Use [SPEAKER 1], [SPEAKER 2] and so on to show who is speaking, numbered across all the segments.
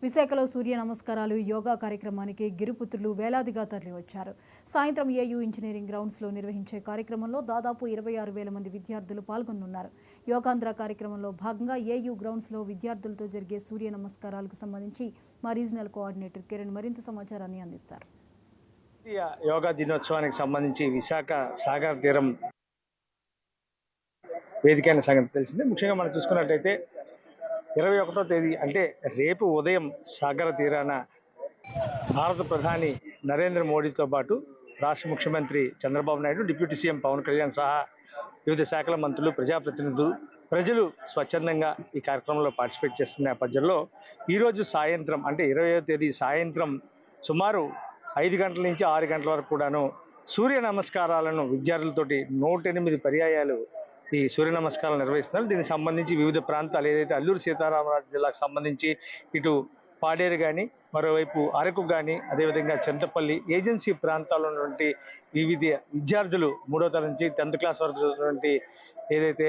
[SPEAKER 1] విశాఖలో సూర్య నమస్కారాలు యోగా కార్యక్రమానికి గిరిపుత్రులు వేలాదిగా తరలివచ్చారు. సాయంత్రం ఏయూ ఇంజనీరింగ్ గ్రౌండ్స్లో నిర్వహించే కార్యక్రమంలో దాదాపు 26,000 మంది విద్యార్థులు పాల్గొనున్నారు. యోగాంధ్ర కార్యక్రమంలో భాగంగా ఏయూ గ్రౌండ్స్లో విద్యార్థులతో జరిగే సూర్య నమస్కారాలకు సంబంధించి మా రీజనల్ కోఆర్డినేటర్ కిరణ్ మరింత సమాచారాన్ని అందిస్తారు.
[SPEAKER 2] యోగా దినోత్సవానికి సంబంధించి విశాఖ సాగర్ తీరం వేదికైన సంగతి తెలిసిందే. ముఖ్యంగా మనం చూసుకున్నట్టయితే 21వ తేదీ అంటే రేపు ఉదయం సాగర తీరాన భారత ప్రధాని నరేంద్ర మోడీతో పాటు రాష్ట్ర ముఖ్యమంత్రి చంద్రబాబు నాయుడు, డిప్యూటీ సీఎం పవన్ కళ్యాణ్ సహా వివిధ శాఖల మంత్రులు, ప్రజాప్రతినిధులు, ప్రజలు స్వచ్ఛందంగా ఈ కార్యక్రమంలో పార్టిసిపేట్ చేస్తున్న నేపథ్యంలో ఈరోజు సాయంత్రం అంటే 20వ తేదీ సాయంత్రం సుమారు 5 గంటల నుంచి 6 గంటల వరకు కూడాను సూర్య నమస్కారాలను విద్యార్థులతోటి 108 పర్యాయాలు ఈ సూర్య నమస్కారాలు నిర్వహిస్తున్నారు. దీనికి సంబంధించి వివిధ ప్రాంతాలు ఏదైతే అల్లూరు సీతారామరాజు జిల్లాకు సంబంధించి ఇటు పాడేరు కానీ, మరోవైపు అరకు కానీ, అదేవిధంగా చింతపల్లి ఏజెన్సీ ప్రాంతాల్లో ఉన్నటువంటి వివిధ విద్యార్థులు 3వ తరగతి నుంచి 10th క్లాస్ వరకు చదువుతున్నటువంటి ఏదైతే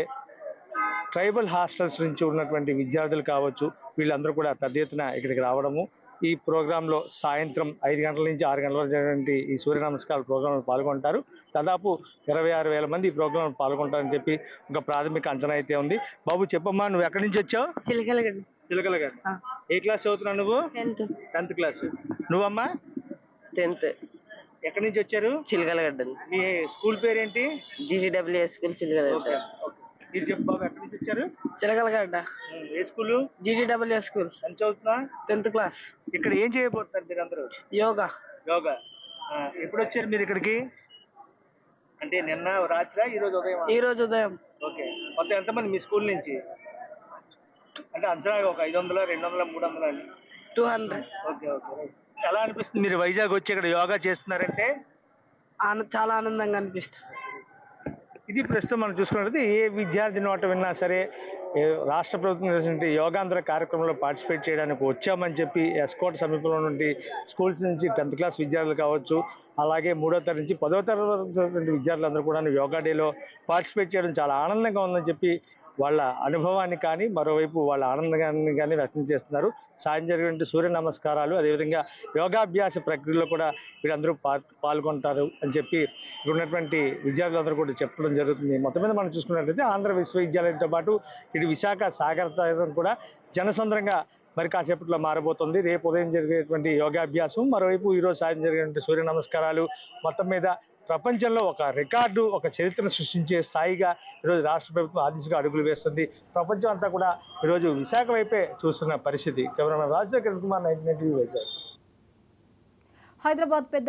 [SPEAKER 2] ట్రైబల్ హాస్టల్స్ నుంచి ఉన్నటువంటి విద్యార్థులు కావచ్చు, వీళ్ళందరూ కూడా పెద్ద ఎత్తున ఇక్కడికి రావడము, ఈ ప్రోగ్రాంలో సాయంత్రం 5 గంటల నుంచి 6 గంటల వరకు జరిగినటువంటి ఈ సూర్య నమస్కారాల ప్రోగ్రాంలో పాల్గొంటారు. దాదాపు 26,000 మంది ఈ ప్రోగ్రాంలో పాల్గొంటారని చెప్పి ఒక ప్రాథమిక అంచనా అయితే ఉంది. బాబు చెప్పమ్మా, నువ్వు ఎక్కడి నుంచి వచ్చావు? చిలకలగడ్డ. ఏ క్లాస్ చదువుతున్నావు నువ్వు? 10th class. నువ్వమ్మా?
[SPEAKER 3] 10th.
[SPEAKER 2] ఎక్కడి నుంచి వచ్చారు?
[SPEAKER 3] చిలకలగడ్డ.
[SPEAKER 2] మీ స్కూల్ పేరేంటి?
[SPEAKER 3] జీజీడబ్ల్యూఎస్ స్కూల్ చిలకలగడ్డ.
[SPEAKER 2] మీరు చెప్పు బాబు, ఎక్కడి నుంచి వచ్చారు?
[SPEAKER 3] చిలకలగడ్డ.
[SPEAKER 2] ఏ స్కూలు?
[SPEAKER 3] జీజీడబ్ల్యూఎస్ స్కూల్.
[SPEAKER 2] ఎంత చదువుతున్నా?
[SPEAKER 3] 10th class.
[SPEAKER 2] ఇక్కడ ఏం చేయబోతున్నారు మీరు అందరూ?
[SPEAKER 3] యోగా.
[SPEAKER 2] ఎప్పుడు వచ్చారు మీరు ఇక్కడికి? అంటే నిన్న రాత్రి, ఈ రోజు ఉదయం? ఓకే. మొత్తం ఎంతమంది మీ స్కూల్ నుంచి? అంటే అంచనాగా ఒక 500, 200, 300 అని?
[SPEAKER 3] 200.
[SPEAKER 2] ఓకే. ఎలా అనిపిస్తుంది మీరు వైజాగ్ వచ్చి ఇక్కడ యోగా చేస్తున్నారంటే?
[SPEAKER 3] చాలా ఆనందంగా అనిపిస్తుంది.
[SPEAKER 2] ఇది ప్రస్తుతం మనం చూసుకున్నట్లయితే ఏ విద్యార్థి నోట విన్నా సరే రాష్ట్ర ప్రభుత్వం నిర్వహించిన యోగాంధ్ర కార్యక్రమంలో పార్టిసిపేట్ చేయడానికి వచ్చామని చెప్పి ఎస్కోట్ సమీపంలో నుండి స్కూల్స్ నుంచి 10th క్లాస్ విద్యార్థులు కావచ్చు, అలాగే 3వ తరగతి నుంచి 10వ తరగతి విద్యార్థులందరూ కూడా యోగా డేలో పార్టిసిపేట్ చేయడం చాలా ఆనందంగా ఉందని చెప్పి వాళ్ళ అనుభవాన్ని కానీ, మరోవైపు వాళ్ళ ఆనందాన్ని కానీ వ్యక్తం చేస్తున్నారు. సాయం జరిగినటువంటి సూర్య నమస్కారాలు, అదేవిధంగా యోగాభ్యాస ప్రక్రియలో కూడా వీళ్ళందరూ పాల్గొంటారు అని చెప్పి ఇక్కడ ఉన్నటువంటి విద్యార్థులందరూ కూడా చెప్పడం జరుగుతుంది. మొత్తం మీద మనం చూసుకున్నట్లయితే ఆంధ్ర విశ్వవిద్యాలయంతో పాటు ఇటు విశాఖ సాగర్ తీరం కూడా జనసంద్రంగా మరి కాసేపట్లో మారబోతుంది. రేపు ఉదయం జరిగేటువంటి యోగాభ్యాసం, మరోవైపు ఈరోజు సాయం జరిగినటువంటి సూర్య నమస్కారాలు మొత్తం మీద ప్రపంచంలో ఒక రికార్డు, ఒక చరిత్రను సృష్టించే స్థాయిగా ఈరోజు రాష్ట్ర ప్రభుత్వం ఆదిశగా అడుగులు వేస్తుంది. ప్రపంచం అంతా కూడా ఈరోజు విశాఖ వైపే చూస్తున్న పరిస్థితి. కెమెరామెన్ రాజశేఖర్ కుమార్, 99 వైజాగ్.
[SPEAKER 1] హైదరాబాద్ పెద్ద